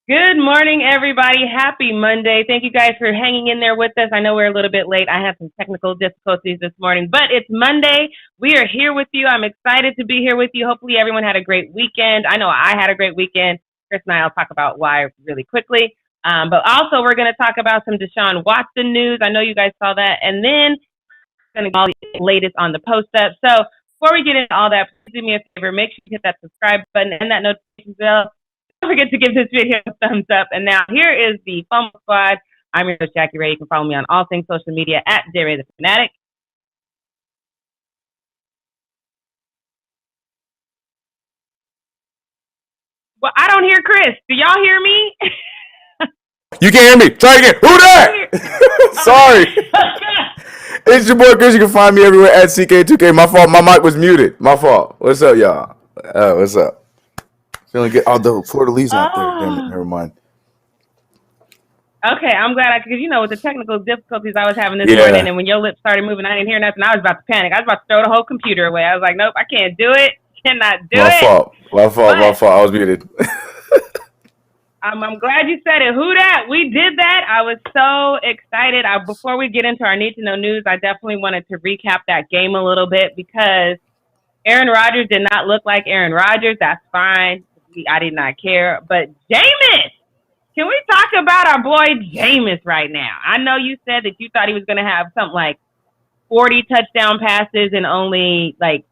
Good morning, everybody. Happy Monday. Thank you guys for hanging in there with us. I know we're a little bit late. I had some technical difficulties this morning, but it's Monday. We are here with you. I'm excited to be here with you. Hopefully everyone had a great weekend. I know I had a great weekend. Chris and I will talk about why really quickly. But also we're going to talk about some Deshaun Watson news. I know you guys saw that. And then we're going to get all the latest on the post-up. So before we get into all that, please do me a favor. Make sure you hit that subscribe button and that notification bell. Don't forget to give this video a thumbs up. And now here is the Fumble Squad. I'm your host, Jackie Ray. You can follow me on all things social media at Ray the Fanatic. Well, I don't hear Chris. Do y'all hear me? You can't hear me. Try again. Who that? Sorry. It's your boy Chris. You can find me everywhere at CK2K. My fault. My mic was muted. My fault. What's up, y'all? What's up? Feeling good. Oh, the Florida Lee's not there. Damn it. Never mind. Okay, I'm glad because with the technical difficulties I was having this morning, and when your lips started moving, I didn't hear nothing. I was about to panic. I was about to throw the whole computer away. I was like, nope, I can't do it. Cannot do it. My fault. I was muted. I'm glad you said it. Who dat? We did that. I was so excited. Before we get into our need to know news, I definitely wanted to recap that game a little bit because Aaron Rodgers did not look like Aaron Rodgers. That's fine. I did not care. But Jameis, can we talk about our boy Jameis right now? I know you said that you thought he was going to have something like 40 touchdown passes and only 10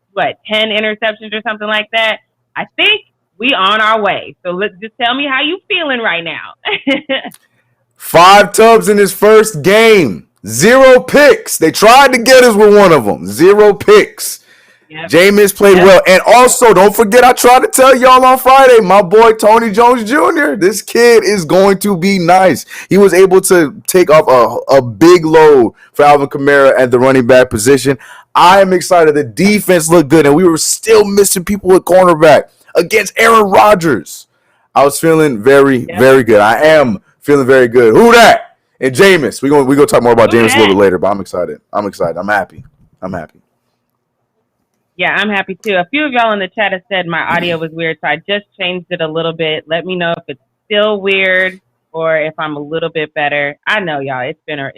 interceptions or something like that. I think we on our way. So let's just tell me how you feeling right now. 5 tubs in his first game. 0 picks. They tried to get us with one of them. 0 picks. Yep. Jameis played well. And also, don't forget, I tried to tell y'all on Friday, my boy Tony Jones Jr., this kid is going to be nice. He was able to take off a big load for Alvin Kamara at the running back position. I am excited. The defense looked good, and we were still missing people at cornerback against Aaron Rodgers. I was feeling very, very good. I am feeling very good. Who that? And Jameis. We're gonna talk more about Jameis a little bit later, but I'm excited. I'm happy. Yeah, I'm happy too. A few of y'all in the chat have said my audio was weird, so I just changed it a little bit. Let me know if it's still weird or if I'm a little bit better. I know y'all, it's been a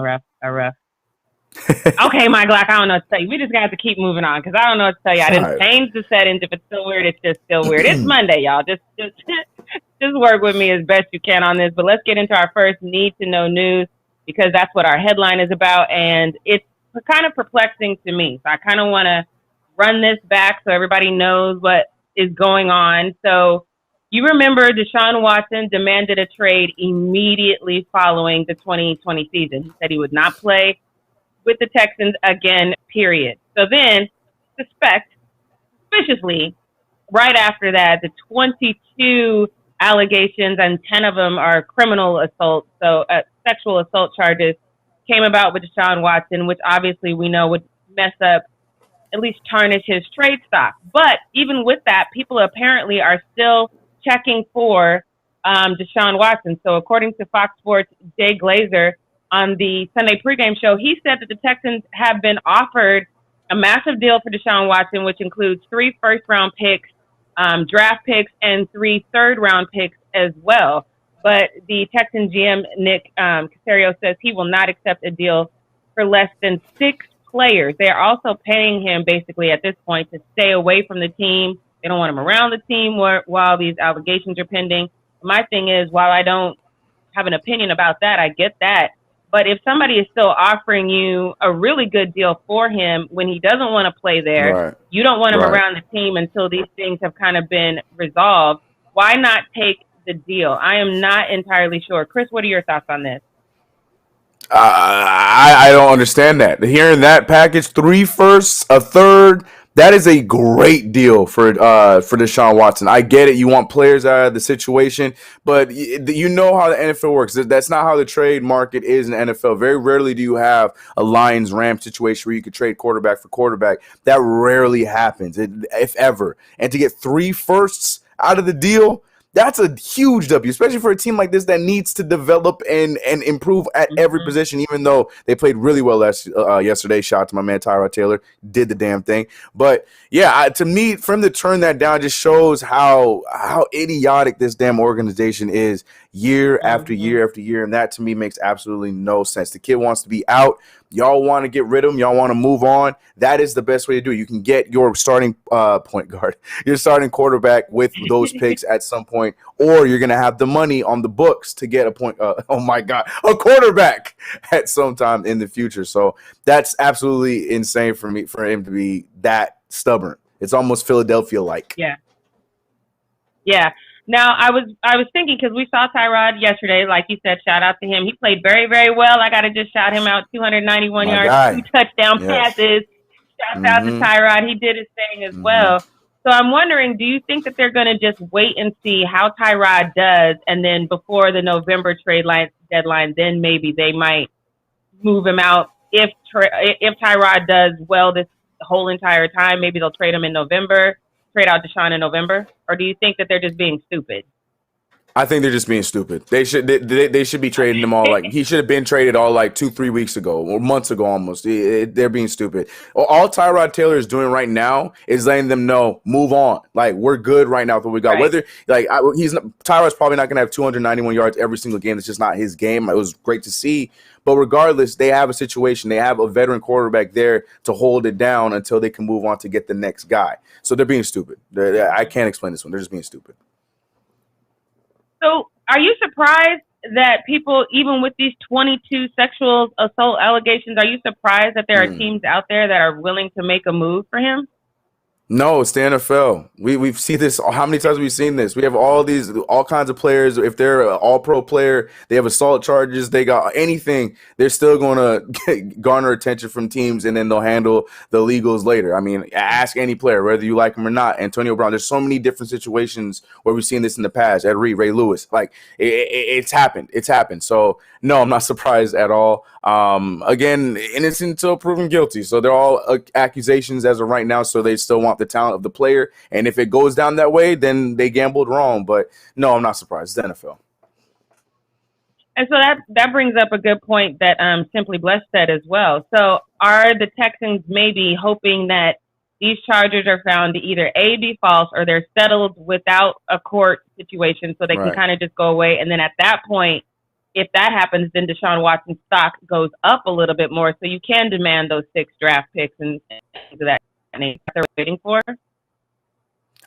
rough. Okay, my Glock, I don't know what to tell you. We just got to keep moving on because I don't know what to tell you. I didn't change the settings. If it's still weird, it's just still weird. It's Monday, y'all. Just work with me as best you can on this. But let's get into our first need to know news because that's what our headline is about, and it's kind of perplexing to me. So I kind of want to run this back so everybody knows what is going on. So you remember Deshaun Watson demanded a trade immediately following the 2020 season. He said he would not play with the Texans again, period. So then, suspiciously, right after that, the 22 allegations, and 10 of them are criminal assault, so sexual assault charges, came about with Deshaun Watson, which obviously we know would mess up, at least tarnish his trade stock. But even with that, people apparently are still checking for Deshaun Watson. So according to Fox Sports' Jay Glazer on the Sunday pregame show, he said that the Texans have been offered a massive deal for Deshaun Watson, which includes 3 first-round picks, draft picks, and 3 third-round picks as well. But the Texan GM, Nick Caserio, says he will not accept a deal for less than 6 players. They are also paying him basically at this point to stay away from the team. They don't want him around the team while these allegations are pending. My thing is, while I don't have an opinion about that, I get that. But if somebody is still offering you a really good deal for him when he doesn't want to play there, you don't want him around the team until these things have kind of been resolved. Why not take the deal? I am not entirely sure. Chris, what are your thoughts on this? I don't understand that. Hearing that package, 3 firsts, a third, that is a great deal for Deshaun Watson. I get it. You want players out of the situation, but you know how the NFL works. That's not how the trade market is in the NFL. Very rarely do you have a Lions-Rams situation where you could trade quarterback for quarterback. That rarely happens, if ever. And to get 3 firsts out of the deal, That's a huge W, especially for a team like this that needs to develop and improve at every position, even though they played really well yesterday. Shout out to my man Tyrod Taylor, did the damn thing. But yeah, to me, for him to turn that down just shows how idiotic this damn organization is year after year after year. And that to me makes absolutely no sense. The kid wants to be out. Y'all want to get rid of him. Y'all want to move on. That is the best way to do it. You can get your starting point guard, your starting quarterback with those picks at some point, or you're going to have the money on the books to get a quarterback at some time in the future. So that's absolutely insane for him to be that stubborn. It's almost Philadelphia-like. Yeah. Yeah. Now, I was thinking, because we saw Tyrod yesterday, like you said, shout out to him. He played very, very well. I got to just shout him out, 291 yards, 2 touchdown passes. Shout out to Tyrod. He did his thing as well. So I'm wondering, do you think that they're going to just wait and see how Tyrod does, and then before the November trade deadline, then maybe they might move him out? If Tyrod does well this whole entire time, maybe they'll trade him in November. Trade out Deshaun in November, or do you think that they're just being stupid? I think they're just being stupid. They should be trading them all. Like, he should have been traded all like 2-3 weeks ago or months ago almost. They're being stupid. All Tyrod Taylor is doing right now is letting them know, move on. Like, we're good right now with what we got. Right. Whether Tyrod's probably not going to have 291 yards every single game. It's just not his game. It was great to see. But regardless, they have a situation. They have a veteran quarterback there to hold it down until they can move on to get the next guy. So they're being stupid. I can't explain this one. They're just being stupid. So are you surprised that people, even with these 22 sexual assault allegations, are you surprised that there are teams out there that are willing to make a move for him? No, it's the NFL. We've seen this. How many times have we seen this? We have all kinds of players. If they're an all-pro player, they have assault charges. They got anything. They're still going to garner attention from teams, and then they'll handle the legals later. I mean, ask any player, whether you like him or not. Antonio Brown. There's so many different situations where we've seen this in the past. Ed Reed, Ray Lewis. Like, it's happened. It's happened. So, no, I'm not surprised at all. Again, innocent until proven guilty. So they're all accusations as of right now. So they still want the talent of the player. And if it goes down that way, then they gambled wrong. But no, I'm not surprised. It's the NFL. And so that brings up a good point that Simply Blessed said as well. So are the Texans maybe hoping that these charges are found to either A, be false, or they're settled without a court situation so they can kind of just go away? And then at that point, if that happens, then Deshaun Watson's stock goes up a little bit more, so you can demand those 6 draft picks and things of that they're waiting for.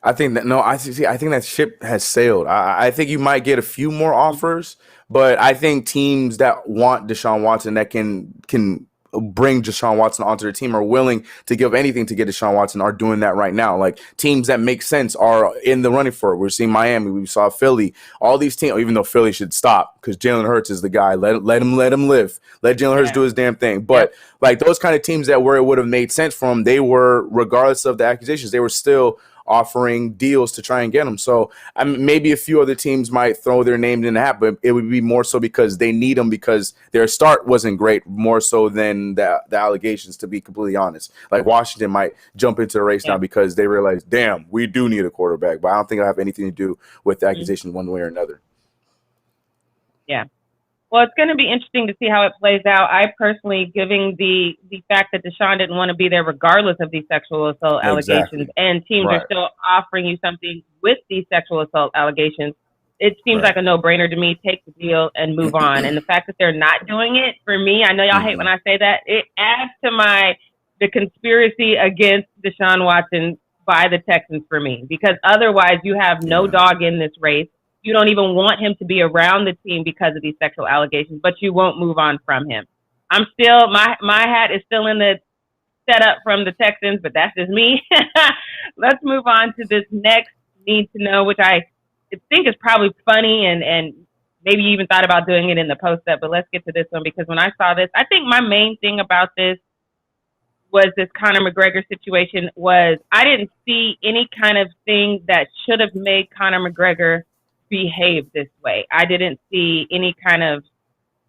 I think that ship has sailed. I think you might get a few more offers, but I think teams that want Deshaun Watson, that can bring Deshaun Watson onto their team, are willing to give anything to get Deshaun Watson, are doing that right now. Like, teams that make sense are in the running for it. We're seeing Miami. We saw Philly. All these teams, even though Philly should stop because Jalen Hurts is the guy. Let him live. Let Jalen Hurts do his damn thing. But like those kind of teams that where it would have made sense for them, they were, regardless of the accusations, they were still offering deals to try and get them. So maybe a few other teams might throw their name in the hat, but it would be more so because they need them because their start wasn't great, more so than the allegations, to be completely honest. Like Washington might jump into the race now because they realize, damn, we do need a quarterback, but I don't think it'll have anything to do with the accusations one way or another. Yeah. Well, it's going to be interesting to see how it plays out. I personally, giving the fact that Deshaun didn't want to be there regardless of these sexual assault allegations, and teams are still offering you something with these sexual assault allegations, it seems like a no-brainer to me. Take the deal and move on. And the fact that they're not doing it, for me, I know y'all hate when I say that, it adds to the conspiracy against Deshaun Watson by the Texans for me, because otherwise you have no dog in this race. You don't even want him to be around the team because of these sexual allegations, but you won't move on from him. I'm still, my hat is still in the setup from the Texans, but that's just me. Let's move on to this next need to know, which I think is probably funny, and maybe you even thought about doing it in the post-up, but let's get to this one, because when I saw this, I think my main thing about this was this Conor McGregor situation was I didn't see any kind of thing that should have made Conor McGregor behave this way. I didn't see any kind of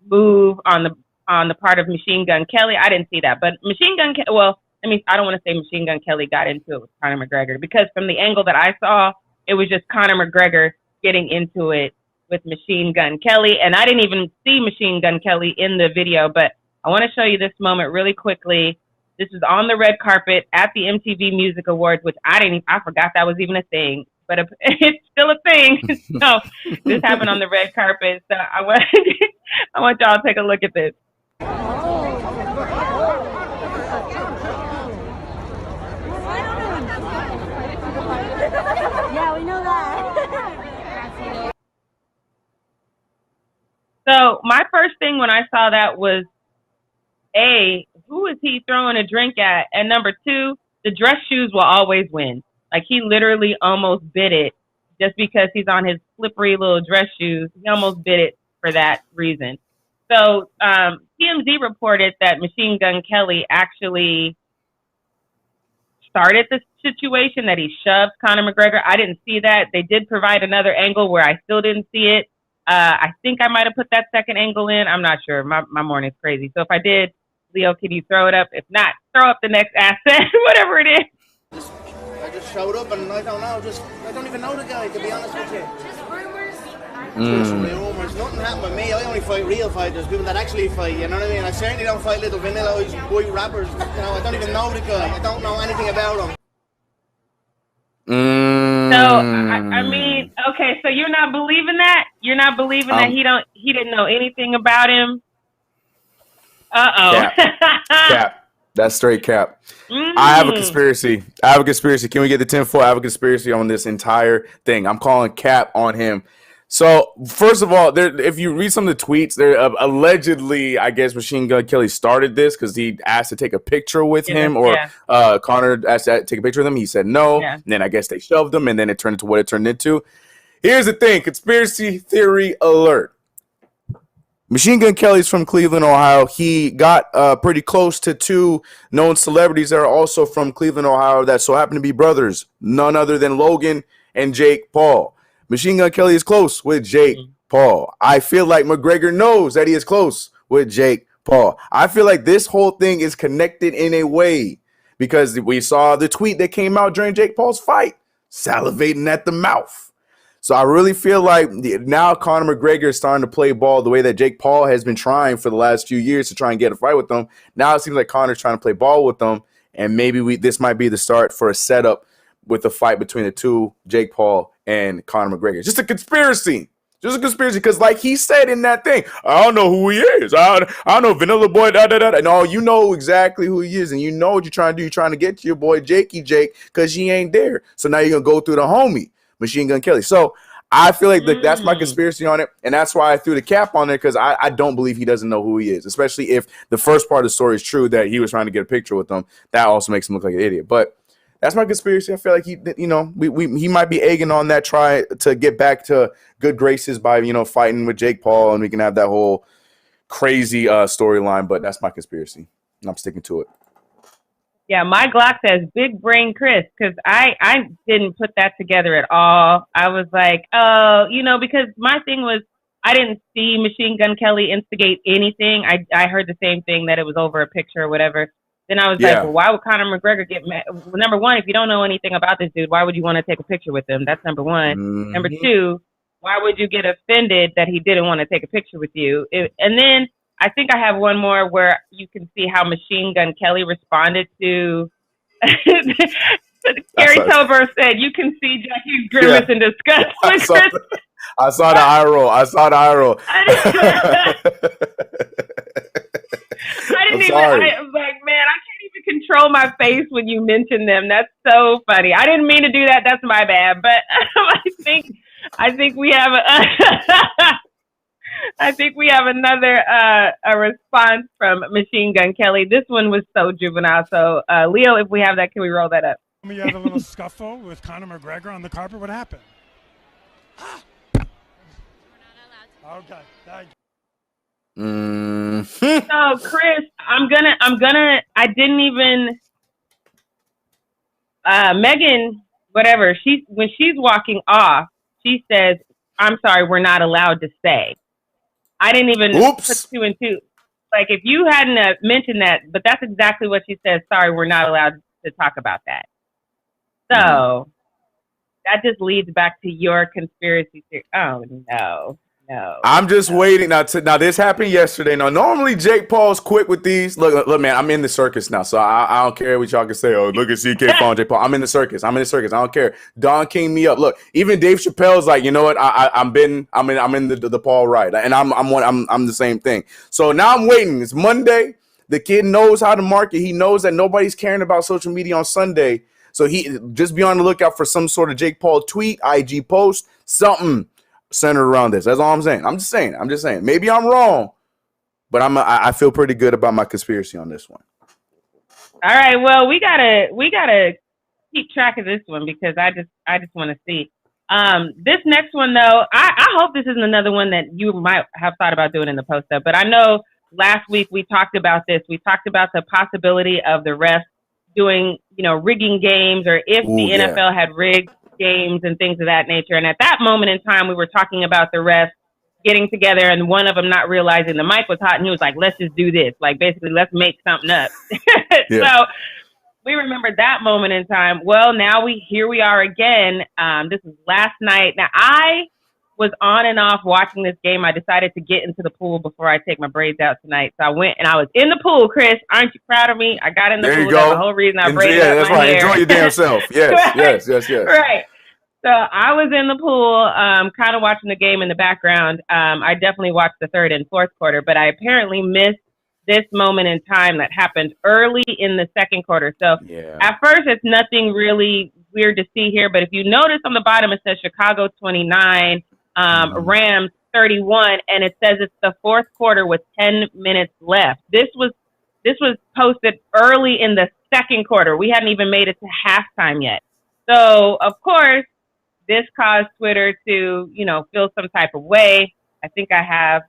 move on the part of Machine Gun Kelly. I didn't see that. But I don't want to say Machine Gun Kelly got into it with Conor McGregor, because from the angle that I saw, it was just Conor McGregor getting into it with Machine Gun Kelly. And I didn't even see Machine Gun Kelly in the video, but I want to show you this moment really quickly. This is on the red carpet at the MTV Music Awards, which I forgot that was even a thing, but it's still a thing. So this happened on the red carpet. So I want y'all to take a look at this. Yeah, we know that. So my first thing when I saw that was, A, who is he throwing a drink at? And number two, the dress shoes will always win. Like, he literally almost bit it just because he's on his slippery little dress shoes. He almost bit it for that reason. So TMZ reported that Machine Gun Kelly actually started the situation, that he shoved Conor McGregor. I didn't see that. They did provide another angle where I still didn't see it. I think I might have put that second angle in. I'm not sure. My morning's crazy. So if I did, Leo, can you throw it up? If not, throw up the next asset, whatever it is. I just showed up and I don't know, I don't even know the guy, to be honest with you. Just rumors. Just rumors. Nothing happened with me. I only fight real fighters, people that actually fight, you know what I mean? I certainly don't fight little vanilla white rappers. You know, I don't even know the guy. I don't know anything about him. So I mean, okay, so you're not believing that? You're not believing that he didn't know anything about him? Cap. That's straight cap. I have a conspiracy. Can we get the 10-4? I have a conspiracy on this entire thing. I'm calling cap on him. So, first of all, if you read some of the tweets, allegedly, I guess Machine Gun Kelly started this because he asked to take a picture with him, or Conor asked to take a picture with him. He said no. Yeah. And then I guess they shoved him, and then it turned into what it turned into. Here's the thing. Conspiracy theory alert. Machine Gun Kelly's from Cleveland, Ohio. He got pretty close to two known celebrities that are also from Cleveland, Ohio, that so happen to be brothers, none other than Logan and Jake Paul. Machine Gun Kelly is close with Jake Paul. I feel like McGregor knows that he is close with Jake Paul. I feel like this whole thing is connected in a way because we saw the tweet that came out during Jake Paul's fight, salivating at the mouth. So I really feel like now Conor McGregor is starting to play ball the way that Jake Paul has been trying for the last few years to try and get a fight with them. Now it seems like Conor's trying to play ball with them, and maybe this might be the start for a setup with a fight between the two, Jake Paul and Conor McGregor. Just a conspiracy. Because like he said in that thing, I don't know who he is. I don't know, Vanilla Boy, da-da-da. No, you know exactly who he is, and you know what you're trying to do. You're trying to get to your boy Jake, because he ain't there. So now you're going to go through the homie, Machine Gun Kelly. So I feel like that's my conspiracy on it, and that's why I threw the cap on it, because I don't believe he doesn't know who he is, especially if the first part of the story is true, that he was trying to get a picture with them. That also makes him look like an idiot. But that's my conspiracy. I feel like he might be egging on that try to get back to good graces by, fighting with Jake Paul, and we can have that whole crazy storyline. But that's my conspiracy, and I'm sticking to it. Yeah, my Glock says Big Brain Chris, because I didn't put that together at all. I was like, oh, because my thing was I didn't see Machine Gun Kelly instigate anything. I heard the same thing, that it was over a picture or whatever. Then I was like, well, why would Conor McGregor get mad? Well, number one, if you don't know anything about this dude, why would you want to take a picture with him? That's number one. Mm-hmm. Number two, why would you get offended that he didn't want to take a picture with you? And then I think I have one more where you can see how Machine Gun Kelly responded to Gary Tolbert said, you can see Jackie's grimace in disgust. I saw the eye roll. I was like, man, I can't even control my face when you mention them. That's so funny. I didn't mean to do that. That's my bad. But I think we have another a response from Machine Gun Kelly. This one was so juvenile. So, Leo, if we have that, can we roll that up? You had a little scuffle with Conor McGregor on the carpet. What happened? Okay, thank you. So, Chris, I didn't even Megan, whatever, when she's walking off, she says, I'm sorry, we're not allowed to say. I didn't even put two and two. Like, if you hadn't mentioned that, but that's exactly what she says. Sorry, we're not allowed to talk about that. So, that just leads back to your conspiracy theory. Oh no. I'm just waiting now. Now this happened yesterday. Now normally Jake Paul's quick with these. Look, man. I'm in the circus now, so I don't care what y'all can say. Oh, look at CK following Jake Paul. I'm in the circus. I don't care. Don King me up. Look, even Dave Chappelle's like, you know what? I'm in the Paul ride, and I'm the same thing. So now I'm waiting. It's Monday. The kid knows how to market. He knows that nobody's caring about social media on Sunday. So he just be on the lookout for some sort of Jake Paul tweet, IG post, something centered around this. That's all I'm saying. I'm just saying. Maybe I'm wrong, but I feel pretty good about my conspiracy on this one. All right. Well, we gotta keep track of this one because I just want to see. This next one though, I hope this isn't another one that you might have thought about doing in the post up. But I know last week we talked about this. We talked about the possibility of the refs doing, rigging games, or if the NFL had rigged games and things of that nature. And at that moment in time, we were talking about the refs getting together and one of them not realizing the mic was hot, and he was like, let's just do this. Like, basically, let's make something up. So we remembered that moment in time. Well, now here we are again. This is last night. Now, I was on and off watching this game. I decided to get into the pool before I take my braids out tonight. So I went and I was in the pool, Chris. Aren't you proud of me? I got in the pool. That's the whole reason I braided up my hair. Enjoy your damn self. Yes. Right. So I was in the pool, kind of watching the game in the background. I definitely watched the third and fourth quarter, but I apparently missed this moment in time that happened early in the second quarter. So at first, it's nothing really weird to see here. But if you notice on the bottom, it says Chicago 29, Rams 31, and it says it's the fourth quarter with 10 minutes left. This was posted early in the second quarter. We hadn't even made it to halftime yet. So, of course, this caused Twitter to, feel some type of way. I think I have,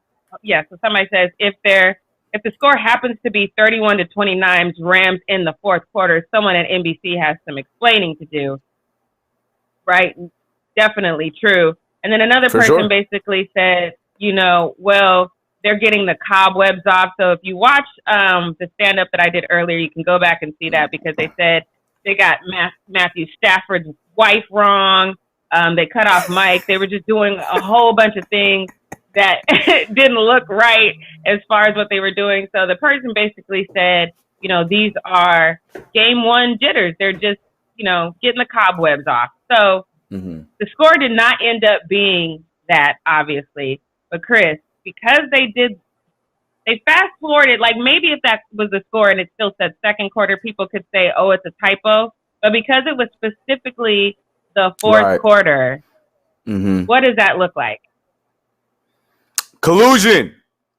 so somebody says if the score happens to be 31-29 Rams in the fourth quarter, someone at NBC has some explaining to do. Right? Definitely true. And then another person basically said, well, they're getting the cobwebs off. So if you watch the stand-up that I did earlier, you can go back and see that, because they said they got Matthew Stafford's wife wrong. They cut off Mike. They were just doing a whole bunch of things that didn't look right as far as what they were doing. So the person basically said, these are game one jitters. They're just, getting the cobwebs off. So the score did not end up being that, obviously. But Chris, because they fast forwarded, like maybe if that was the score and it still said second quarter, people could say, oh, it's a typo. But because it was specifically the fourth quarter, what does that look like? Collusion.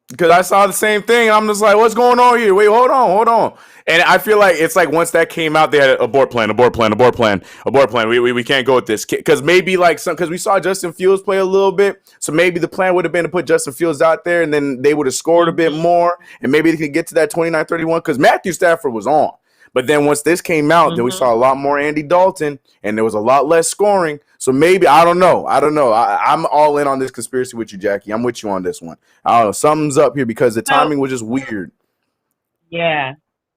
Because I saw the same thing. I'm just like, what's going on here? Wait, hold on. And I feel like it's like once that came out, they had abort plan. We can't go with this. Because maybe because we saw Justin Fields play a little bit. So maybe the plan would have been to put Justin Fields out there, and then they would have scored a bit more. And maybe they could get to that 29-31 because Matthew Stafford was on. But then once this came out, then we saw a lot more Andy Dalton, and there was a lot less scoring. So maybe, I don't know. I'm all in on this conspiracy with you, Jackie. I'm with you on this one. I don't know. Something's up here because the timing was just weird. Yeah.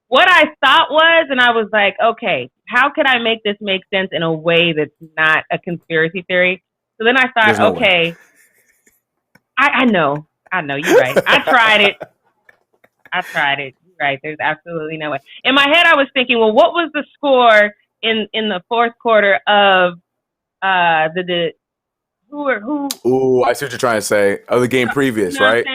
What I thought was, and I was like, okay, how could I make this make sense in a way that's not a conspiracy theory? So then I thought, I know. You're right. I tried it. Right. There's absolutely no way. In my head, I was thinking, well, what was the score in the fourth quarter of who? Ooh, I see what you're trying to say. Of the game previous, right?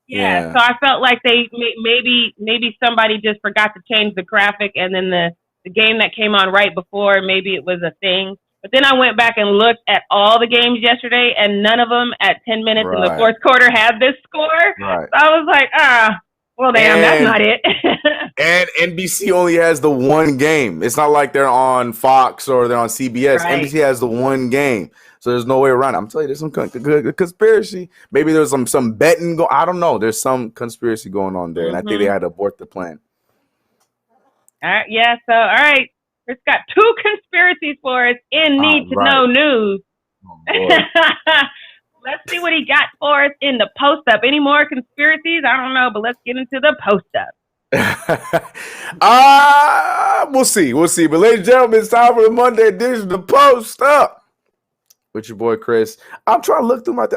Yeah. So I felt like they maybe somebody just forgot to change the graphic, and then the game that came on right before, maybe it was a thing. But then I went back and looked at all the games yesterday, and none of them at 10 minutes in the fourth quarter had this score. Right. So I was like, well, damn, that's not it. And NBC only has the one game. It's not like they're on Fox or they're on CBS. Right. NBC has the one game. So there's no way around it. I'm telling you, there's some conspiracy. Maybe there's some betting. I don't know. There's some conspiracy going on there. And I think they had to abort the plan. All right. Yeah. So, all right. Chris got two conspiracies for us in Need to Know News. Oh, let's see what he got for us in the post-up. Any more conspiracies? I don't know, but let's get into the post-up. We'll see. We'll see. But ladies and gentlemen, it's time for the Monday edition of Post Up with your boy Chris. I'm trying to look through my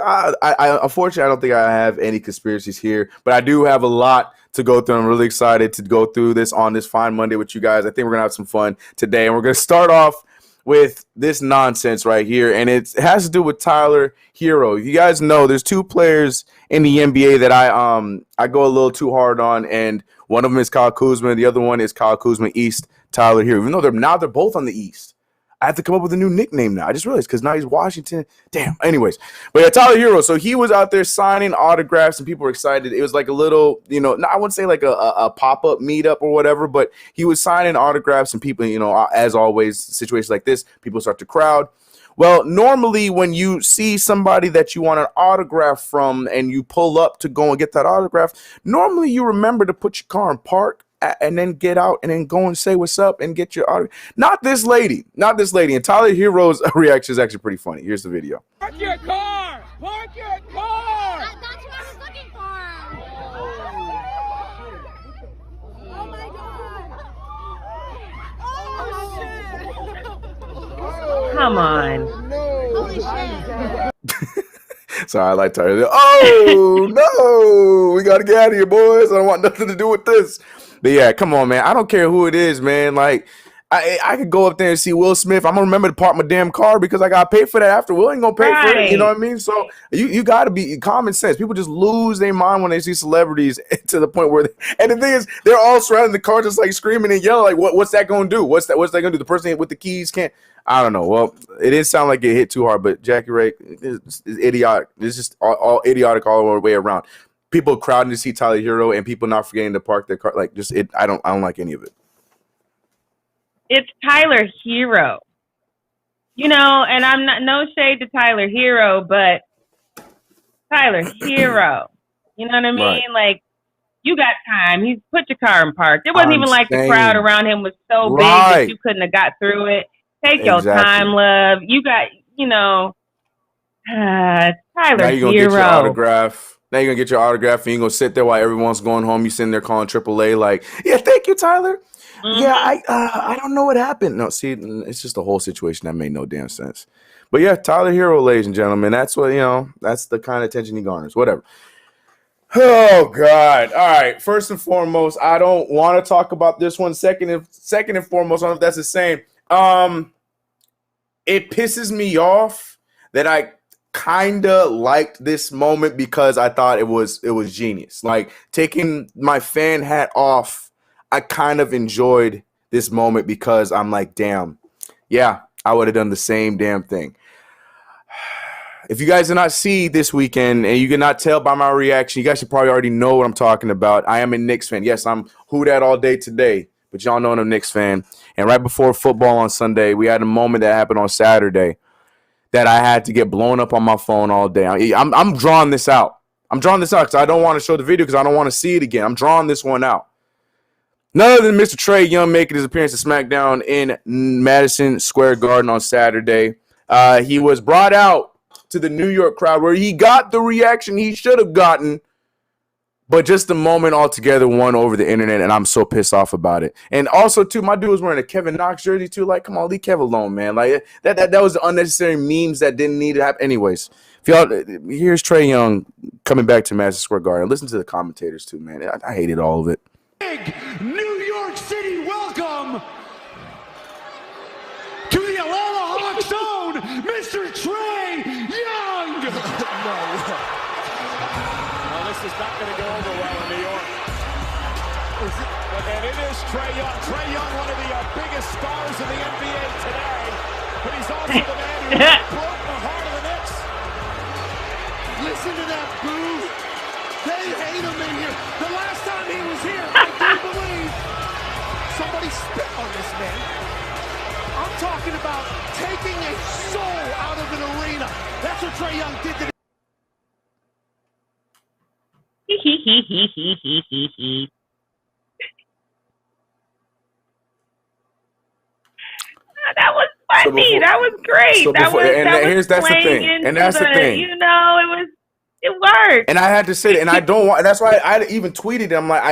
unfortunately, I don't think I have any conspiracies here, but I do have a lot to go through. I'm really excited to go through this on this fine Monday with you guys. I think we're gonna have some fun today, and we're gonna start off with this nonsense right here, and it has to do with Tyler Herro. You guys know there's two players in the NBA that I go a little too hard on, and one of them is Kyle Kuzma, the other one is Kyle Kuzma East Tyler Herro. Even though they're both on the East, I have to come up with a new nickname now. I just realized because now he's Washington. Damn. Anyways, but yeah, Tyler Herro. So he was out there signing autographs, and people were excited. It was like a little, I wouldn't say like a pop-up meetup or whatever, but he was signing autographs, and people, as always, situations like this, people start to crowd. Well, normally when you see somebody that you want an autograph from and you pull up to go and get that autograph, normally you remember to put your car in park and then get out and then go and say what's up and get your autograph. Not this lady. And Tyler Herro's reaction is actually pretty funny. Here's the video. Park your car! Park your car! That's what I was looking for. Oh my god. Oh shit. Come on. Holy shit. So I like Tyler. Oh, no. We got to get out of here, boys. I don't want nothing to do with this. But yeah, come on, man. I don't care who it is, man. Like, I could go up there and see Will Smith. I'm gonna remember to park my damn car because I got paid for that after. Will ain't gonna pay for it. You know what I mean? So you got to be common sense. People just lose their mind when they see celebrities to the point where. And the thing is, they're all surrounding the car, just like screaming and yelling. Like, what's that gonna do? What's that gonna do? The person with the keys can't. I don't know. Well, it didn't sound like it hit too hard, but Jackie Ray is idiotic. It's just all idiotic all the way around. People crowding to see Tyler Herro and people not forgetting to park their car. Like, just it. I don't like any of it. It's Tyler Herro. And I'm not, no shade to Tyler Herro, but Tyler Herro. You know what I mean? Right. Like, you got time. He's put your car in park. It wasn't even like the crowd around him was so big that you couldn't have got through it. Take your time, love. You got, Tyler Now you're gonna Herro. get your autograph. Now you're gonna get your autograph, and you're gonna sit there while everyone's going home. You sitting there calling AAA, like, "Yeah, thank you, Tyler." Mm-hmm. Yeah, I don't know what happened. No, see, it's just a whole situation that made no damn sense. But yeah, Tyler Herro, ladies and gentlemen, that's what that's the kind of attention he garners. Whatever. Oh God! All right. First and foremost, I don't want to talk about this one. Second and foremost, I don't know if that's the same. It pisses me off that I kinda liked this moment because I thought it was genius. Like, taking my fan hat off, I kind of enjoyed this moment because I'm like, damn, yeah, I would have done the same damn thing. If you guys did not see this weekend and you cannot tell by my reaction, you guys should probably already know what I'm talking about. I am a Knicks fan. Yes, I'm who that all day today, but y'all know I'm a Knicks fan. And right before football on Sunday, we had a moment that happened on Saturday that I had to get blown up on my phone all day. I'm drawing this out. I'm drawing this out because I don't want to show the video because I don't want to see it again. I'm drawing this one out. None other than Mr. Trey Young making his appearance at SmackDown in Madison Square Garden on Saturday. He was brought out to the New York crowd where he got the reaction he should have gotten, but just the moment altogether won over the internet, and I'm so pissed off about it. And also, too, my dude was wearing a Kevin Knox jersey, too. Like, come on, leave Kev alone, man. Like, that was unnecessary memes that didn't need to happen. Anyways, here's Trey Young coming back to Madison Square Garden. Listen to the commentators, too, man. I hated all of it. Big New York City welcome to the Atlanta Hawks own Mr. Trey Young. No, this is not going to go over well in New York. And it is Trey Young. Trey Young, one of the biggest stars in the NBA today, but he's also the man who broke the heart of the Knicks. Listen to that boo. They hate him in here. The last time he was here, I do believe somebody spit on this man. I'm talking about taking a soul out of an arena. That's what Trey Young did to That was funny. That was great. That's the thing. And that's the thing. It was It works. And I had to say that, and I don't want. That's why I even tweeted. I'm like,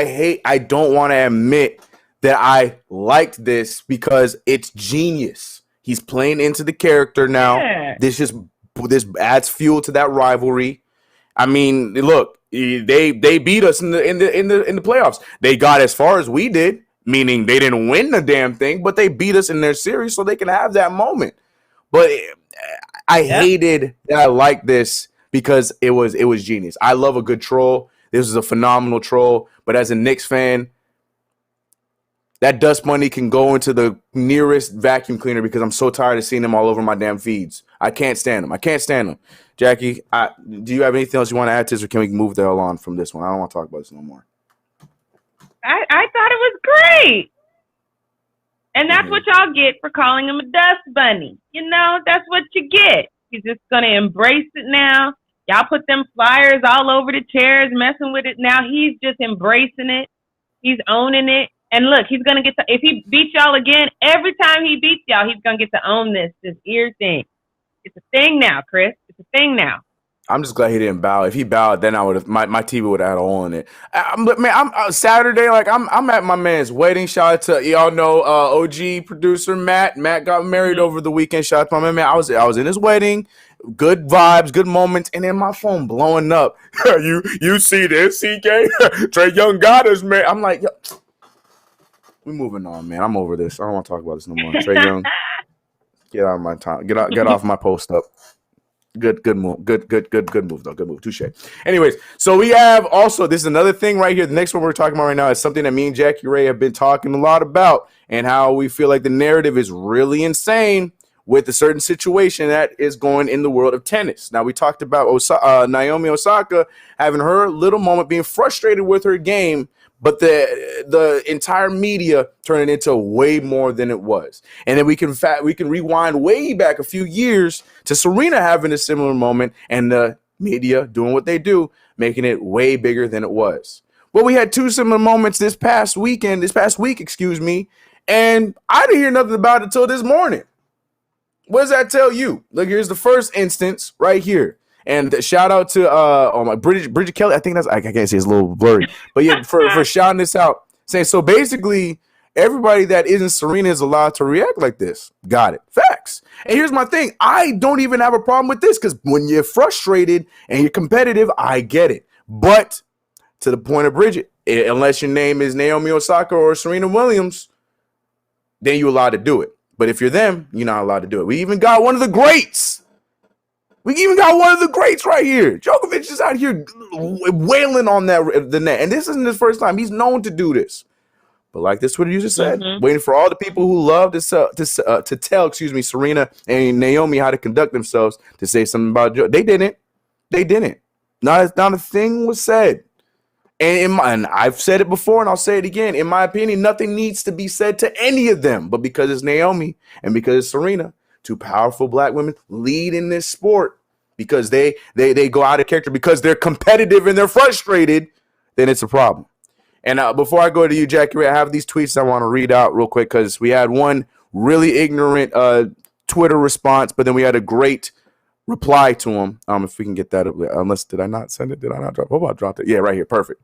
I don't want to admit that I liked this because it's genius. He's playing into the character now. Yeah. This adds fuel to that rivalry. I mean, look, they beat us in the playoffs. They got as far as we did, meaning they didn't win the damn thing, but they beat us in their series so they can have that moment. But I hated that I liked this because it was genius. I love a good troll. This is a phenomenal troll. But as a Knicks fan, that dust money can go into the nearest vacuum cleaner because I'm so tired of seeing them all over my damn feeds. I can't stand them. Jackie, do you have anything else you want to add to this, or can we move the hell on from this one? I don't want to talk about this no more. I thought it was great. And that's what y'all get for calling him a dust bunny. You know, that's what you get. He's just going to embrace it now. Y'all put them flyers all over the chairs, messing with it. Now he's just embracing it. He's owning it. And look, he's going to get to, if he beats y'all again, every time he beats y'all, he's going to get to own this ear thing. It's a thing now, Chris. It's a thing now. I'm just glad he didn't bow. If he bowed, then I would have my TV would have had a hole in it. I'm Saturday. Like I'm at my man's wedding. Shout out to y'all know OG producer Matt. Matt got married over the weekend. Shout out to my man. I was in his wedding. Good vibes, good moments, and then my phone blowing up. you see this, CK? Trey Young got us, man. I'm like, yo, we moving on, man. I'm over this. I don't want to talk about this no more. Trey Young, get out of my time. Get off my post up. Good move. Good move, though. Good move. Touche. Anyways, so we have also, this is another thing right here. The next one we're talking about right now is something that me and Jackie Ray have been talking a lot about, and how we feel like the narrative is really insane with a certain situation that is going in the world of tennis. Now, we talked about Naomi Osaka having her little moment, being frustrated with her game, but the entire media turned it into way more than it was. And then we can rewind way back a few years to Serena having a similar moment, and the media doing what they do, making it way bigger than it was. Well, we had two similar moments this past week, and I didn't hear nothing about it until this morning. What does that tell you? Look, here's the first instance right here. And shout out to my Bridget Kelly. I think that's, I can't see, it's a little blurry. But yeah, for shouting this out, saying, so basically everybody that isn't Serena is allowed to react like this. Got it. Facts. And here's my thing. I don't even have a problem with this, because when you're frustrated and you're competitive, I get it. But to the point of Bridget, unless your name is Naomi Osaka or Serena Williams, then you're allowed to do it. But if you're them, you're not allowed to do it. We even got one of the greats. Right here. Djokovic is out here wailing on the net. And this isn't his first time. He's known to do this. But like this Twitter user said, waiting for all the people who love to tell Serena and Naomi how to conduct themselves to say something about Joe. They didn't. Not a thing was said. And I've said it before, and I'll say it again. In my opinion, nothing needs to be said to any of them. But because it's Naomi and because it's Serena, two powerful black women lead in this sport, because they go out of character, because they're competitive and they're frustrated, then it's a problem. And before I go to you, Jackie Ray, I have these tweets I want to read out real quick, because we had one really ignorant Twitter response, but then we had a great reply to him. If we can get that, did I not send it? Did I not drop it? Oh, I dropped it. Yeah, right here. Perfect.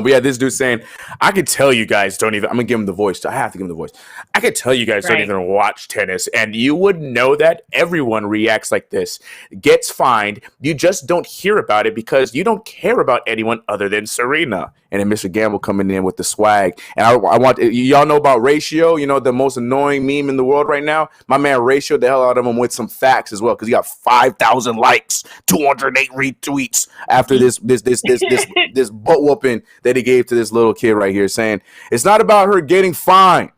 We had this dude saying, I could tell you guys don't even, I'm going to give him the voice. I have to give him the voice. I could tell you guys don't even watch tennis, and you would know that everyone reacts like this, gets fined. You just don't hear about it because you don't care about anyone other than Serena. And then Mr. Gamble coming in with the swag. And I want, y'all know about Ratio, the most annoying meme in the world right now. My man Ratio the hell out of him with some facts as well, because he got 5,000 likes, 208 retweets after this butt whooping that he gave to this little kid right here, saying it's not about her getting fined.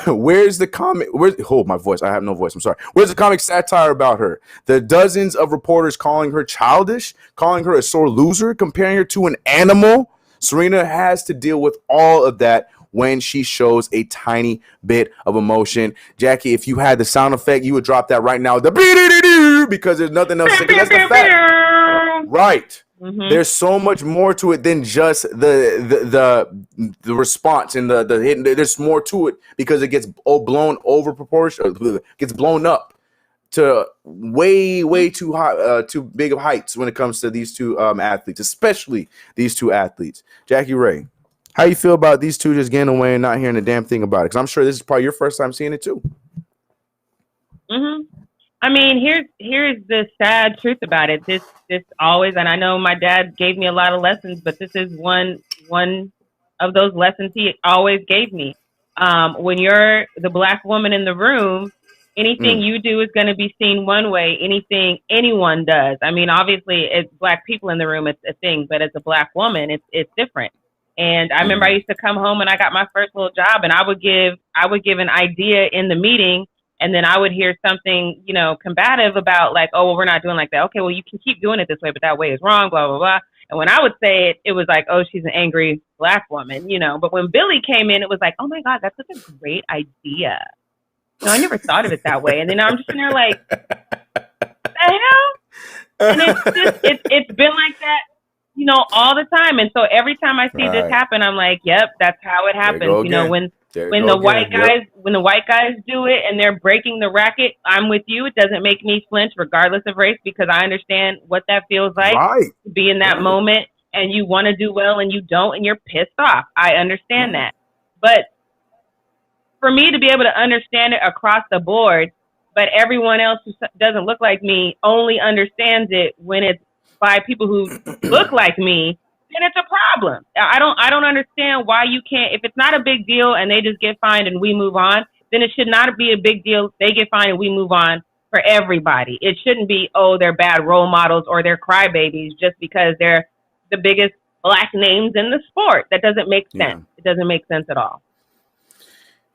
Where's the comic? Hold my voice. I have no voice. I'm sorry. Where's the comic satire about her? The dozens of reporters calling her childish, calling her a sore loser, comparing her to an animal. Serena has to deal with all of that when she shows a tiny bit of emotion. Jackie, if you had the sound effect, you would drop that right now. Because there's nothing else. That's the fact. Right. Mm-hmm. There's so much more to it than just the response and the hit. There's more to it because it gets blown over proportion, gets blown up to way too high, too big of heights when it comes to these two athletes, especially these two athletes. Jackie Ray, how you feel about these two just getting away and not hearing a damn thing about it? Because I'm sure this is probably your first time seeing it too. I mean, here's the sad truth about it. This always, and I know my dad gave me a lot of lessons, but this is one of those lessons he always gave me. When you're the black woman in the room, anything you do is going to be seen one way. Anything anyone does. I mean, obviously, it's black people in the room, it's a thing, but as a black woman, it's different. And I remember I used to come home and I got my first little job, and I would give an idea in the meeting. And then I would hear something, combative about like, oh, well, we're not doing like that. Okay, well, you can keep doing it this way, but that way is wrong, blah, blah, blah. And when I would say it, it was like, oh, she's an angry black woman, But when Billy came in, it was like, oh, my God, that's such a great idea. I never thought of it that way. And then I'm just in there like, the hell? And it's been like that, all the time. And so every time I see this happen, I'm like, yep, that's how it happens. When the white guys do it and they're breaking the racket, I'm with you. It doesn't make me flinch regardless of race, because I understand what that feels like to be in that moment, and you want to do well and you don't, and you're pissed off. I understand that. But for me to be able to understand it across the board, but everyone else who doesn't look like me only understands it when it's by people who look like me, then it's a problem. I don't understand why you can't. If it's not a big deal and they just get fined and we move on, then it should not be a big deal. They get fined and we move on for everybody. It shouldn't be, oh, they're bad role models or they're crybabies just because they're the biggest black names in the sport. That doesn't make sense. It doesn't make sense at all.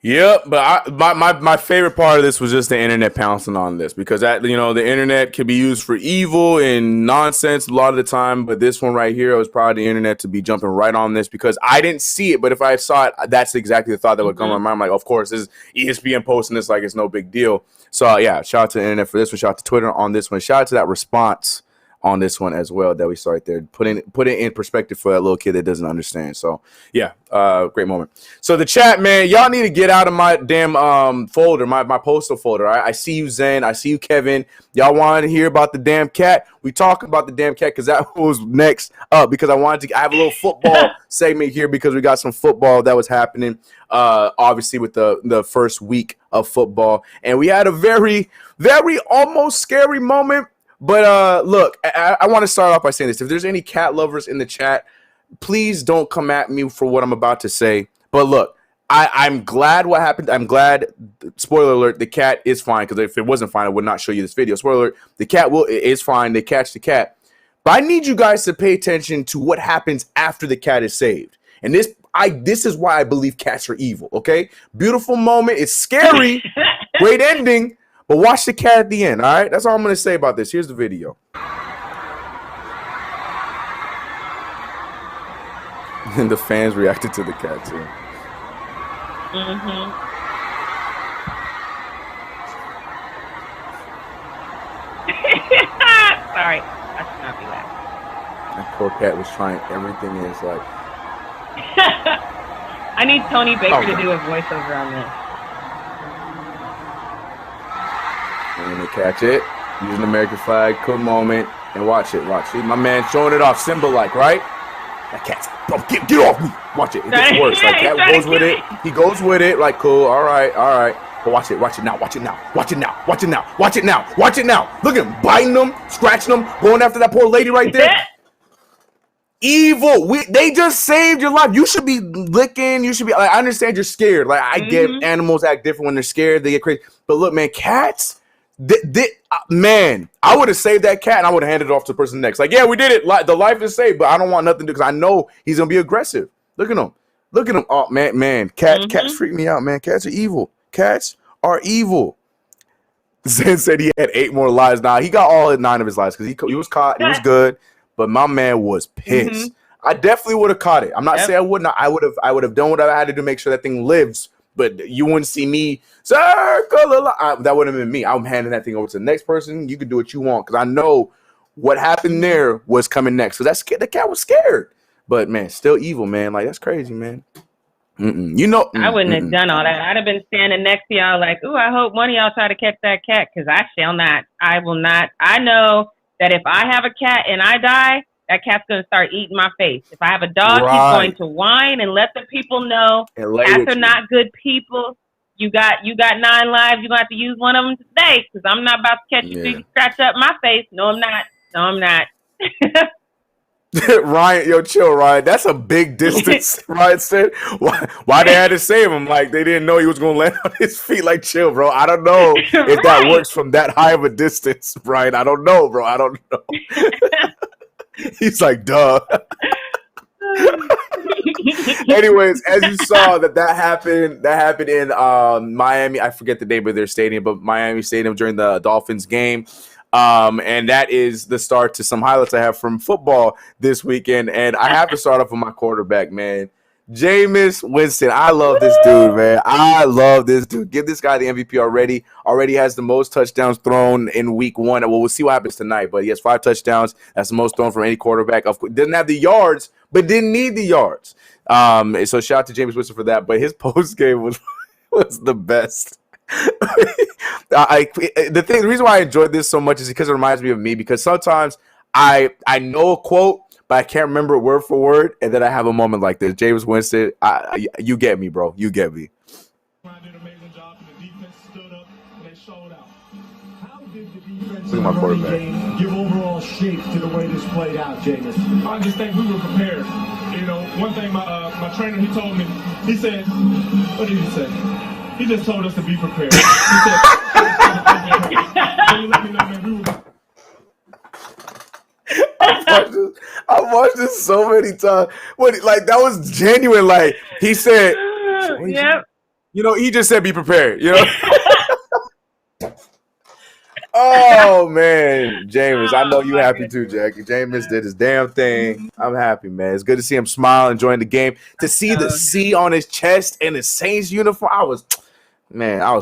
Yep, but my favorite part of this was just the internet pouncing on this, because the internet can be used for evil and nonsense a lot of the time, but this one right here, I was proud of the internet to be jumping right on this, because I didn't see it, but if I saw it, that's exactly the thought that would come to my mind. I'm like, of course, this is ESPN posting this like it's no big deal. So yeah, shout out to the internet for this one, shout out to Twitter on this one, shout out to that response on this one as well that we saw right there. Put it in perspective for that little kid that doesn't understand. So yeah, great moment. So the chat, man, y'all need to get out of my damn folder, my postal folder. I see you, Zen. I see you, Kevin. Y'all wanted to hear about the damn cat? We talk about the damn cat because that was next up, because I have a little football segment here because we got some football that was happening, obviously with the first week of football, and we had a very, very almost scary moment. But look, I want to start off by saying this. If there's any cat lovers in the chat, please don't come at me for what I'm about to say. But look, I'm glad what happened. I'm glad, spoiler alert, the cat is fine, because if it wasn't fine, I would not show you this video. Spoiler alert, the cat is fine. They catch the cat. But I need you guys to pay attention to what happens after the cat is saved. And this is why I believe cats are evil, okay? Beautiful moment. It's scary. Great ending. But watch the cat at the end, all right? That's all I'm going to say about this. Here's the video. And the fans reacted to the cat, too. Sorry. I should not be laughing. That poor cat was trying everything in his life. I need Tony Baker to do a voiceover on this. And when they catch it, using the American flag, cool moment, and watch it. See, my man showing it off, Simba-like, right? That cat's, get off me. Watch it. It gets worse. Like, cat goes with it. He goes with it. Like, cool. All right. But watch it now. Watch it now. Look at him, biting them, scratching them, going after that poor lady right there. Evil. They just saved your life. You should be licking. You should be. Like, I understand you're scared. Like, I get animals act different when they're scared. They get crazy. But look, man, cats. Man, I would have saved that cat and I would have handed it off to the person next. Like, yeah, we did it. The life is saved, but I don't want nothing to do because I know he's gonna be aggressive. Look at him. Oh man, cats freak me out, man. Cats are evil. Zen said he had 8 more lives. Nah, he got all 9 of his lives because he was caught. He was good, but my man was pissed. I definitely would have caught it. I'm not saying I would not. I would have done what I had to do to make sure that thing lives. But you wouldn't see me circle. That wouldn't have been me. I'm handing that thing over to the next person. You can do what you want because I know what happened there was coming next. So the cat was scared. But man, still evil, man. Like, that's crazy, man. You know, I wouldn't have done all that. I'd have been standing next to y'all like, ooh, I hope one of y'all try to catch that cat because I shall not. I will not. I know that if I have a cat and I die, that cat's going to start eating my face. If I have a dog, he's going to whine and let the people know cats are not good people. You got 9 lives. You're going to have to use one of them today because I'm not about to catch you till you scratch up my face. No, I'm not. No, I'm not. Ryan, yo, chill, Ryan. That's a big distance. Ryan said, "Why they had to save him? Like they didn't know he was gonna land on his feet. Like, chill, bro. I don't know if that works from that high of a distance, Ryan. I don't know, bro. I don't know." He's like, "Duh." Anyways, as you saw, that happened in Miami. I forget the name of their stadium, but Miami Stadium during the Dolphins game. And that is the start to some highlights I have from football this weekend. And I have to start off with my quarterback, man. Jameis Winston. I love this dude, man. I love this dude. Give this guy the MVP already. Already has the most touchdowns thrown in week 1. Well, we'll see what happens tonight, but he has 5 touchdowns. That's the most thrown from any quarterback. Of course, didn't have the yards, but didn't need the yards. So shout out to Jameis Winston for that. But his post game was the best. The reason why I enjoyed this so much is because it reminds me of me. Because sometimes I know a quote, but I can't remember it word for word, and then I have a moment like this. Jameis Winston, you get me, bro. You get me. Did an amazing job. The defense stood up and they showed out. How did the defense Look at my quarterback. give overall shape to the way this played out, Jameis? I just think we were prepared. You know, one thing my trainer, he told me, he said, what did he say? He just told us to be prepared. He said, let me know, man, we were I've watched this so many times. Like that was genuine. Like he said, Yep. You know, he just said be prepared. You know. Oh man, Jameis, I know you happy too, Jackie. Jameis did his damn thing. I'm happy, man. It's good to see him smile, enjoying the game. To see the C on his chest and the Saints uniform, I was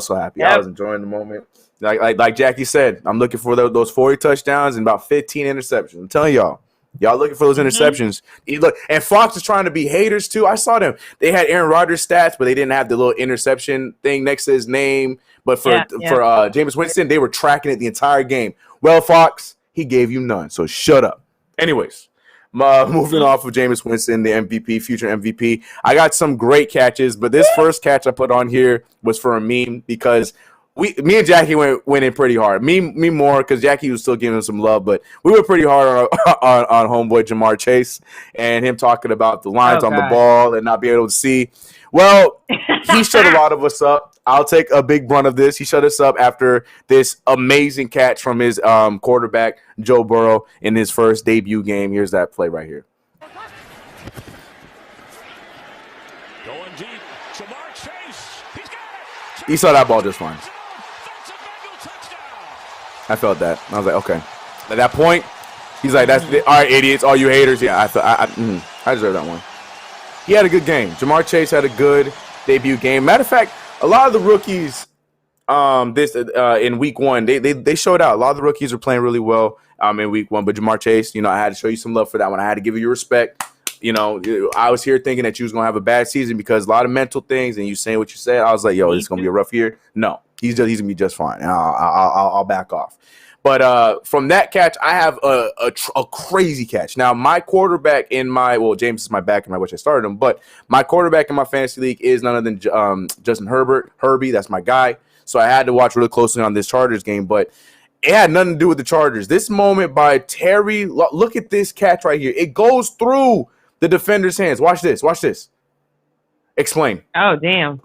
so happy. Yep. I was enjoying the moment. Like Jackie said, I'm looking for those 40 touchdowns and about 15 interceptions. I'm telling y'all looking for those interceptions. Look, and Fox is trying to be haters too. I saw them. They had Aaron Rodgers stats, but they didn't have the little interception thing next to his name. But for Jameis Winston, they were tracking it the entire game. Well, Fox, he gave you none, so shut up. Anyways, moving off of Jameis Winston, the MVP, future MVP. I got some great catches, but this first catch I put on here was for a meme because me and Jackie went in pretty hard. Me more because Jackie was still giving him some love, but we went pretty hard on homeboy Jamar Chase and him talking about the lines on the ball and not being able to see. Well, he shut a lot of us up. I'll take a big brunt of this. He shut us up after this amazing catch from his quarterback, Joe Burrow, in his first debut game. Here's that play right here. Going deep. Jamar Chase. He's got it. He saw that ball just fine. I felt that. I was like, okay. At that point, he's like, "That's all right, idiots, all you haters." Yeah, I deserve that one. He had a good game. Jamar Chase had a good debut game. Matter of fact, a lot of the rookies, in week 1, they showed out. A lot of the rookies were playing really well in week 1. But Jamar Chase, I had to show you some love for that one. I had to give you your respect. I was here thinking that you was gonna have a bad season because a lot of mental things, and you saying what you said. I was like, "Yo, this is gonna be a rough year." No, he's gonna be just fine. I'll back off. But from that catch, I have a crazy catch. Now, my quarterback James is my back in which I started him, but my quarterback in my fantasy league is none other than Justin Herbie. That's my guy. So I had to watch really closely on this Chargers game, but it had nothing to do with the Chargers. This moment by Terry, look at this catch right here. It goes through the defender's hands. Watch this. Explain. Oh, damn.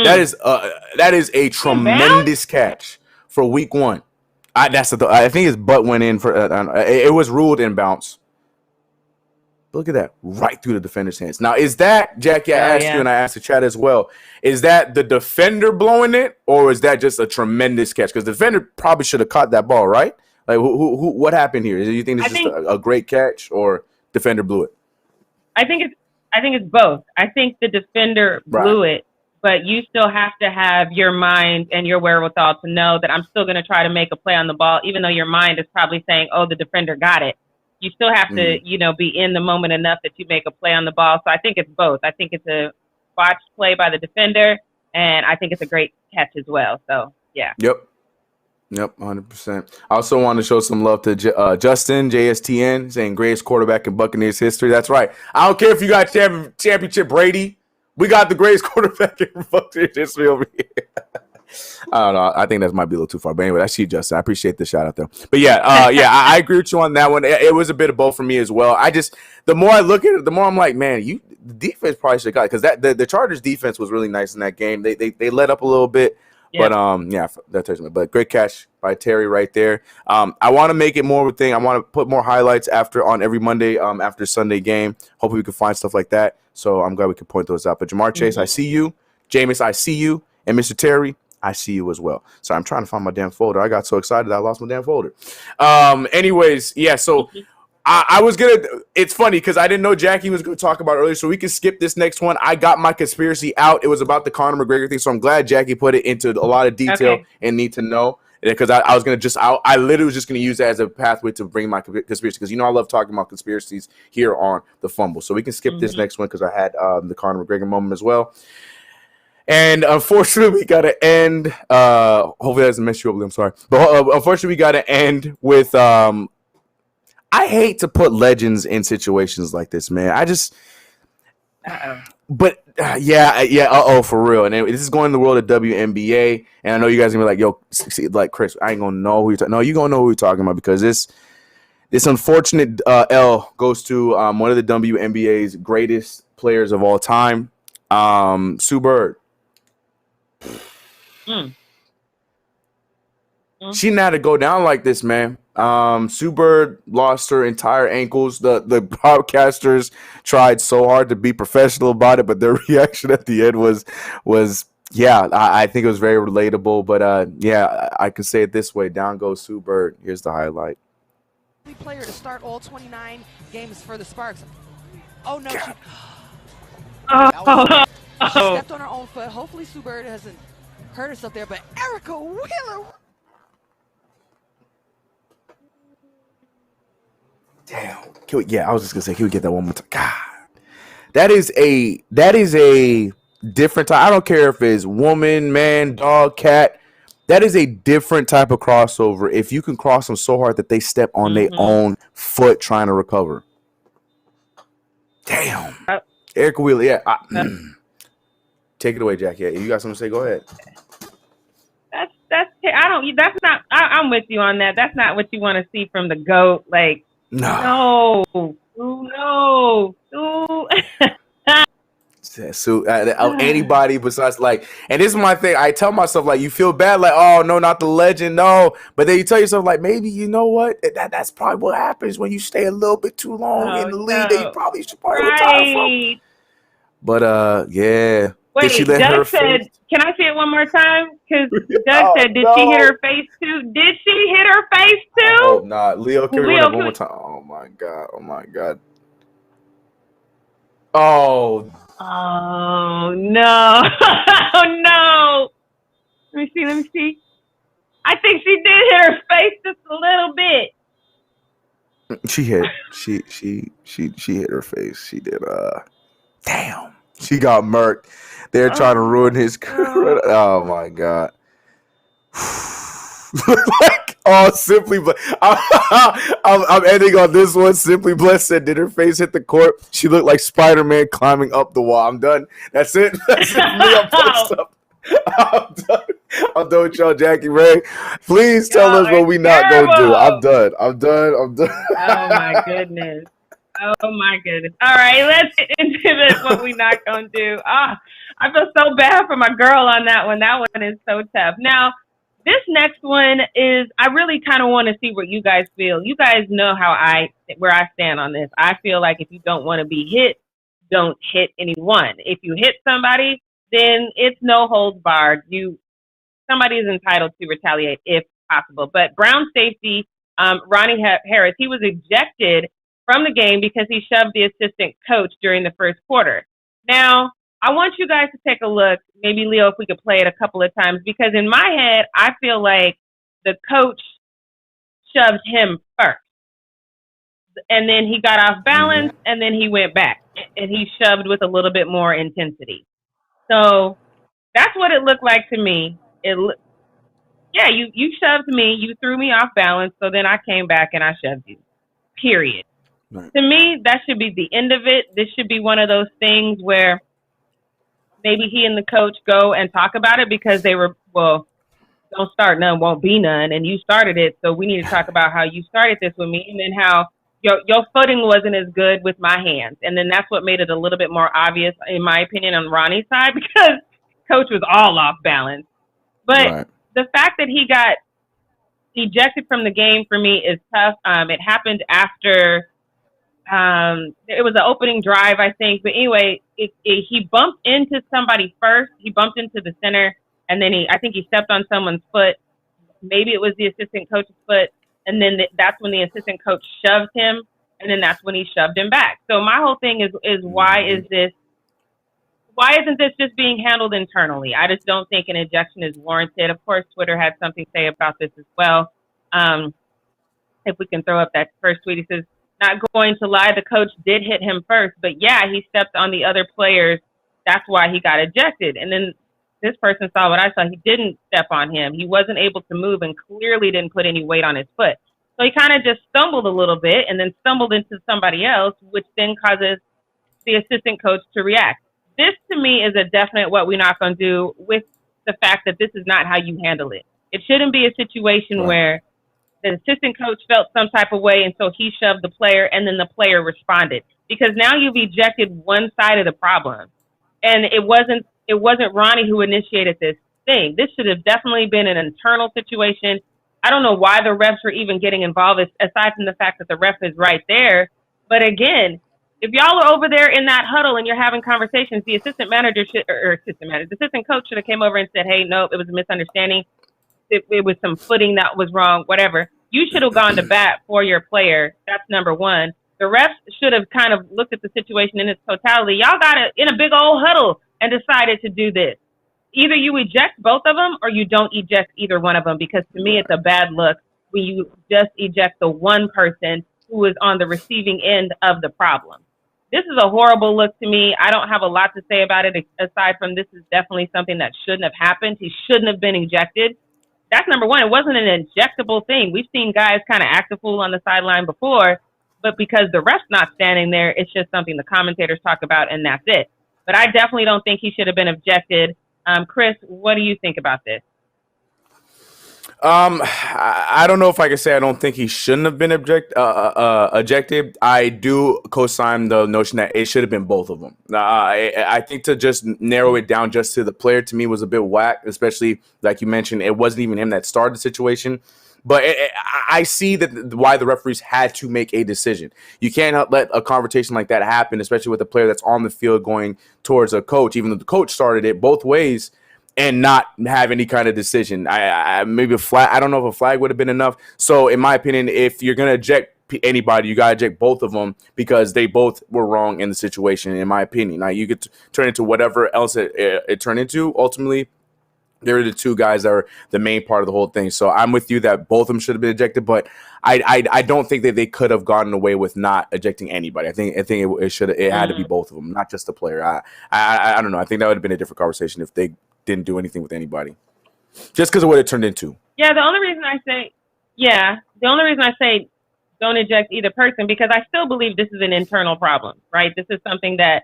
That is a tremendous catch for week 1. I think his butt went in for it was ruled inbounds. Look at that, right through the defender's hands. Now, is that, Jackie, I asked you and I asked the chat as well, is that the defender blowing it or is that just a tremendous catch? Because the defender probably should have caught that ball, right? Like, what happened here? Do you think this is just a great catch or defender blew it? I think it's both. I think the defender blew it, but you still have to have your mind and your wherewithal to know that I'm still going to try to make a play on the ball, even though your mind is probably saying, oh, the defender got it. you still have to, be in the moment enough that you make a play on the ball. So I think it's both. I think it's a botched play by the defender, and I think it's a great catch as well. So, yeah. Yep, 100%. I also want to show some love to Justin, JSTN, saying greatest quarterback in Buccaneers history. That's right. I don't care if you got championship Brady. We got the greatest quarterback in Buccaneers history over here. I don't know. I think that might be a little too far. But anyway, I see you, Justin. I appreciate the shout out there. But yeah, I agree with you on that one. It was a bit of both for me as well. The more I look at it, the more I'm like, man, the defense probably should have got it, because the Chargers defense was really nice in that game. They let up a little bit. Yeah. But that touched me. But great catch by Terry right there. I want to make it more of a thing. I want to put more highlights on every Monday after Sunday game. Hopefully we can find stuff like that. So I'm glad we could point those out. But Jamar Chase, I see you. Jameis, I see you. And Mr. Terry, I see you as well. So I'm trying to find my damn folder. I got so excited I lost my damn folder. Anyways, yeah. So I was gonna. It's funny because I didn't know Jackie was gonna talk about it earlier, so we can skip this next one. I got my conspiracy out. It was about the Conor McGregor thing, so I'm glad Jackie put it into a lot of detail and need to know. Because I was gonna I literally was just gonna use that as a pathway to bring my conspiracy, because I love talking about conspiracies here on the Fumble. So we can skip this next one because I had the Conor McGregor moment as well. And unfortunately, we got to end. Hopefully, that doesn't mess you up. I'm sorry, but unfortunately, we got to end with. I hate to put legends in situations like this, man. I just. But for real. And this is going in the world of WNBA, and I know you guys are gonna be like, "Yo, like Chris, I ain't gonna know who you're talking." No, you gonna know who we're talking about, because this unfortunate L goes to one of the WNBA's greatest players of all time, Sue Bird. She didn't have to go down like this, man. Sue Bird lost her entire ankles. The broadcasters tried so hard to be professional about it, but their reaction at the end was I think it was very relatable. But I can say it this way: down goes Sue Bird. Here's the highlight. Player to start all 29 games for the Sparks. Oh no! She stepped on her own foot. Hopefully Sue Bird hasn't hurt herself there, but Erica Wheeler. Damn. I was just gonna say, can we get that one more time? God, that is a different type. I don't care if it's woman, man, dog, cat. That is a different type of crossover. If you can cross them so hard that they step on their own foot trying to recover. Damn. Erica Wheeler, take it away, Jackie. If you got something to say, go ahead. I'm with you on that. That's not what you want to see from the GOAT. Like, no. So anybody besides, like, and this is my thing. I tell myself, like, you feel bad, like, oh no, not the legend, no. But then you tell yourself, like, maybe, you know what? That's probably what happens when you stay a little bit too long in the league. That you probably should retire from. But yeah. Wait, did she let Doug her said, face? Can I say it one more time? Because Doug said, did she hit her face too? Did she hit her face too? Oh, nah. Leo, can we run it one more time? Oh my god. Oh no. Oh no. Let me see. I think she did hit her face just a little bit. She hit her face. She did damn. She got murked. They're trying to ruin his career. Oh my god. Simply I'm ending on this one. Simply Blessed said, did her face hit the court? She looked like Spider-Man climbing up the wall. I'm done. That's it. I'm done with y'all, Jackie Ray. Please tell us what we not gonna do. I'm done. Oh my goodness. All right, let's get into this. What we not gonna do? I feel so bad for my girl on that one. That one is so tough. Now, this next one is, I really kind of want to see what you guys feel. You guys know where I stand on this. I feel like if you don't want to be hit, don't hit anyone. If you hit somebody, then it's no holds barred. Somebody is entitled to retaliate if possible. But Brown safety, Ronny Harris, he was ejected from the game because he shoved the assistant coach during the first quarter. Now, I want you guys to take a look. Maybe, Leo, if we could play it a couple of times, because in my head, I feel like the coach shoved him first. and then he got off balance, and then he went back, and he shoved with a little bit more intensity. So that's what it looked like to me. Yeah, you shoved me, you threw me off balance, so then I came back and I shoved you. Period. Right. To me, that should be the end of it. This should be one of those things where maybe he and the coach go and talk about it because they were, well, don't start none, won't be none, and you started it, so we need to talk about how you started this with me and then how your footing wasn't as good with my hands. And then that's what made it a little bit more obvious, in my opinion, on Ronnie's side because coach was all off balance. But the fact that he got ejected from the game for me is tough. It happened after it was an opening drive, I think. But anyway, he bumped into somebody first. He bumped into the center, and then I think he stepped on someone's foot. Maybe it was the assistant coach's foot, and then that's when the assistant coach shoved him, and then that's when he shoved him back. So my whole thing is why isn't this just being handled internally? I just don't think an ejection is warranted. Of course, Twitter had something to say about this as well. If we can throw up that first tweet, he says, not going to lie, the coach did hit him first, but yeah, he stepped on the other players. That's why he got ejected. And then this person saw what I saw. He didn't step on him. He wasn't able to move and clearly didn't put any weight on his foot. So he kind of just stumbled a little bit and then stumbled into somebody else, which then causes the assistant coach to react. This, to me, is a definite what we're not going to do with the fact that this is not how you handle it. It shouldn't be a situation where the assistant coach felt some type of way, and so he shoved the player, and then the player responded. Because now you've ejected one side of the problem. And it wasn't Ronnie who initiated this thing. This should have definitely been an internal situation. I don't know why the refs were even getting involved, aside from the fact that the ref is right there. But again, if y'all are over there in that huddle and you're having conversations, the assistant coach should have came over and said, hey, no, it was a misunderstanding. It was some footing that was wrong, whatever. You should have gone to bat for your player. That's number one. The refs should have kind of looked at the situation in its totality. Y'all got it in a big old huddle and decided to do this. Either you eject both of them or you don't eject either one of them, because to me it's a bad look when you just eject the one person who is on the receiving end of the problem. This is a horrible look to me. I don't have a lot to say about it aside from this is definitely something that shouldn't have happened. He shouldn't have been ejected. That's number one. It wasn't an injectable thing. We've seen guys kind of act a fool on the sideline before, but because the ref's not standing there, it's just something the commentators talk about, and that's it. But I definitely don't think he should have been ejected. Chris, what do you think about this? I don't know if I can say I don't think he shouldn't have been ejected. I do co-sign the notion that it should have been both of them. I think to just narrow it down just to the player, to me, was a bit whack, especially like you mentioned, it wasn't even him that started the situation. But I see that why the referees had to make a decision. You can't let a conversation like that happen, especially with a player that's on the field going towards a coach, even though the coach started it both ways, and not have any kind of decision. Maybe a flag. I don't know if a flag would have been enough. So in my opinion, if you're going to eject anybody, you got to eject both of them because they both were wrong in the situation, in my opinion. Now, you could turn into whatever else it turned into. Ultimately, they're the two guys that are the main part of the whole thing. So I'm with you that both of them should have been ejected, but I don't think that they could have gotten away with not ejecting anybody. I think it had to be both of them, not just the player. I don't know. I think that would have been a different conversation if they didn't do anything with anybody, just because of what it turned into. Yeah, the only reason I say don't eject either person, because I still believe this is an internal problem, right? This is something that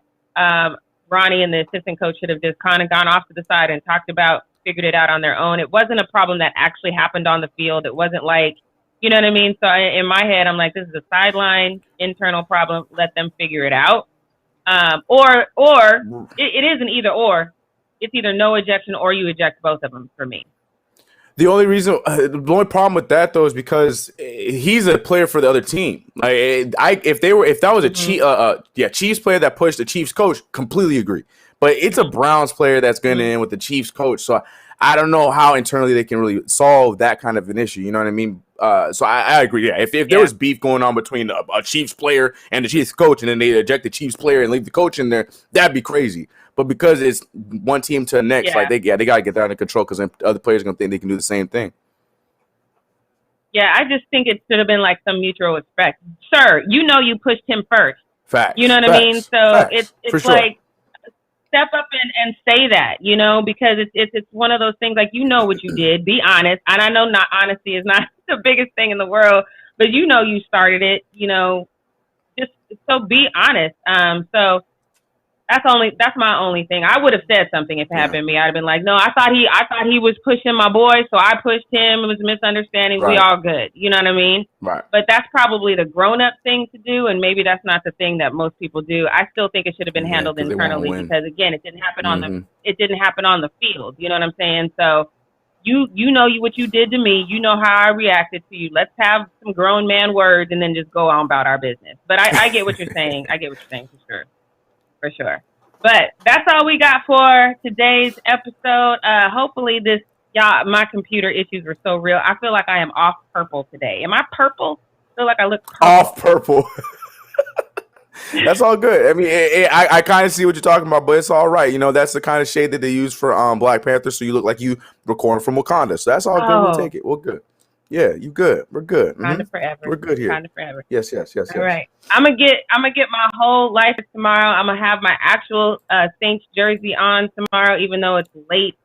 Ronnie and the assistant coach should have just kind of gone off to the side and talked about, figured it out on their own. It wasn't a problem that actually happened on the field. It wasn't like, you know what I mean? So in my head, I'm like, this is a sideline internal problem. Let them figure it out. Or it is an either or. It's either no ejection or you eject both of them for me. The only problem with that though is because he's a player for the other team. Like if that was a Chiefs player that pushed the Chiefs coach, completely agree. But it's a Browns player that's going in with the Chiefs coach, so I don't know how internally they can really solve that kind of an issue. You know what I mean? So I agree. Yeah, if there was beef going on between a Chiefs player and the Chiefs coach, and then they eject the Chiefs player and leave the coach in there, that'd be crazy. But because it's one team to the next, they got to get that under control because other players are going to think they can do the same thing. Yeah, I just think it should have been like some mutual respect. Sir, you know you pushed him first. Facts. You know what I mean? So it's sure. like step up and say that, you know, because it's one of those things like you know what you did. Be honest. And I know not honesty is not the biggest thing in the world, but you know you started it, you know. Just so be honest. So that's my only thing. I would have said something if it had been me. I'd have been like, no, I thought he was pushing my boy, so I pushed him. It was a misunderstanding. Right. We all good. You know what I mean? Right. But that's probably the grown up thing to do, and maybe that's not the thing that most people do. I still think it should have been handled internally because again, it didn't happen on the field. You know what I'm saying? So you know what you did to me. You know how I reacted to you. Let's have some grown man words and then just go on about our business. But I get what you're saying. I get what you're saying for sure. But that's all we got for today's episode. Hopefully my computer issues were so real. I feel like I am off purple today. Am I purple? I feel like I look purple. Off purple. That's all good. I mean, I kind of see what you're talking about, but it's all right. You know, that's the kind of shade that they use for Black Panther, so you look like you recording from Wakanda. So that's all good. We'll take it. We're good. Yeah, you good. We're good. Kind of forever. We're good here. Kind of forever. Yes. All right. I'm gonna get my whole life tomorrow. I'm gonna have my actual Saints jersey on tomorrow, even though it's late.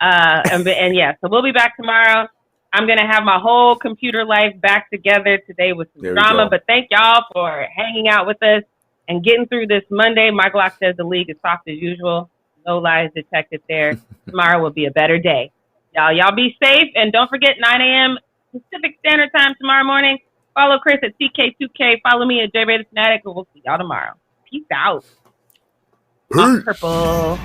And yeah, so we'll be back tomorrow. I'm gonna have my whole computer life back together today with some drama. But thank y'all for hanging out with us and getting through this Monday. My Glock says the league is soft as usual. No lies detected there. Tomorrow will be a better day. Y'all be safe and don't forget 9 a.m. Pacific Standard Time tomorrow morning. Follow Chris at TK2K. Follow me at JRated Fanatic, and we'll see y'all tomorrow. Peace out. Purple.